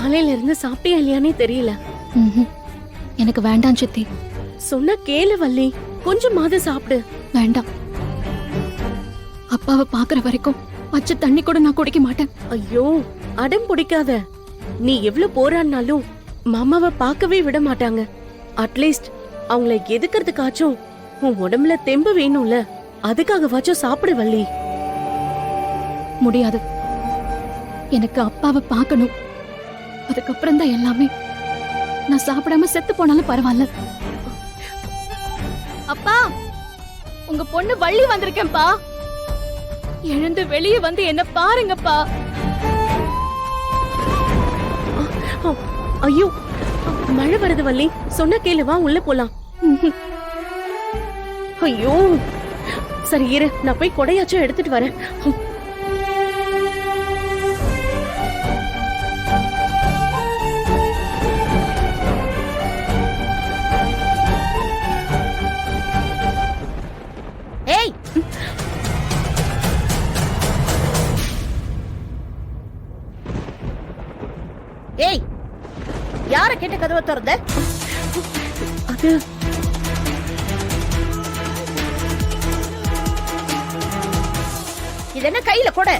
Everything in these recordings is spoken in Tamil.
காலையில இருந்து சாப்பிட்டியா இல்லையானே தெரியல. எனக்கு வேண்டாம் சித்தி. சொன்ன கேளு வள்ளி, கொஞ்சமாவது சாப்பிடு. வேண்டாம். அப்பாவை பாக்குற வரைக்கும் பச்சை தண்ணி கூட நான் குடிக்க மாட்டேன். ஐயோ, அடம் பிடிக்காத. நீ எவ்வளவு போராடினாலும் மாமாவை பார்க்கவே விட மாட்டாங்க. அட்லீஸ்ட் அவங்கள எதுக்கிறதுக்காச்சும் உன் உடம்புல தெம்பு வேணும்ல, அதுக்காகவாச்சும் சாப்பிடு வள்ளி. முடியாது. எனக்கு அப்பாவை பார்க்கணும். அதுக்கப்புறம் தான் எல்லாமே. நான் சாப்பிடாம செத்து போனாலும் பரவாயில்ல. அப்பா, உங்க பொண்ணு வள்ளி வந்திருக்கேன்பா. எழுந்து வெளியே வந்து என்ன பாருங்கப்பா. ஐயோ, மழை வருது வள்ளி. சொன்ன கேளு, வா உள்ள போலாம். ஐயோ, சரி இரு, நான் போய் கொடையாச்சும் எடுத்துட்டு வரேன். ஏய், ஏய், யார கேட்ட கதவை திறந்த? அது இது என்ன கையில கொடை?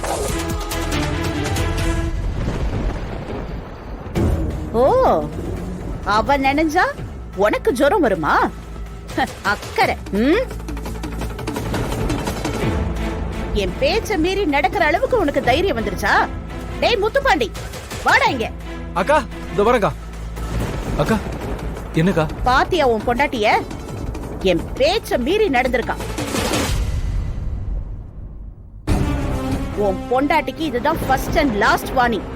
ஓ, அவ நினைஞ்சா உனக்கு ஜுரம் வருமா? அக்கறை. என் பேச்ச மீறி நடக்கிற அளவுக்கு உனக்கு தைரியம் வந்துருச்சா? டேய் முத்துப்பாண்டி, வாடா இங்க. அக்கா, இந்த வரேன்க்கா. அக்கா, என்னக்கா? பாத்தியா உன் பொண்டாட்டிய? என் பேச்ச மீறி நடந்திருக்கான். உன் பொண்டாட்டிக்கு இதுதான் ஃபர்ஸ்ட் அண்ட் லாஸ்ட் வார்னிங்.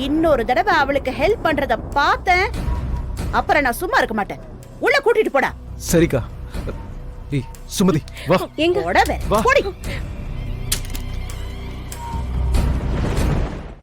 இன்னொரு தடவை அவளுக்கு ஹெல்ப் பண்றத பார்த்தேன், அப்புறம் நான் சும்மா இருக்க மாட்டேன். உள்ள கூட்டிட்டு போடா. சரிக்கா. ஏய் சுமதி, வா. எங்க போடவே வா. போடி.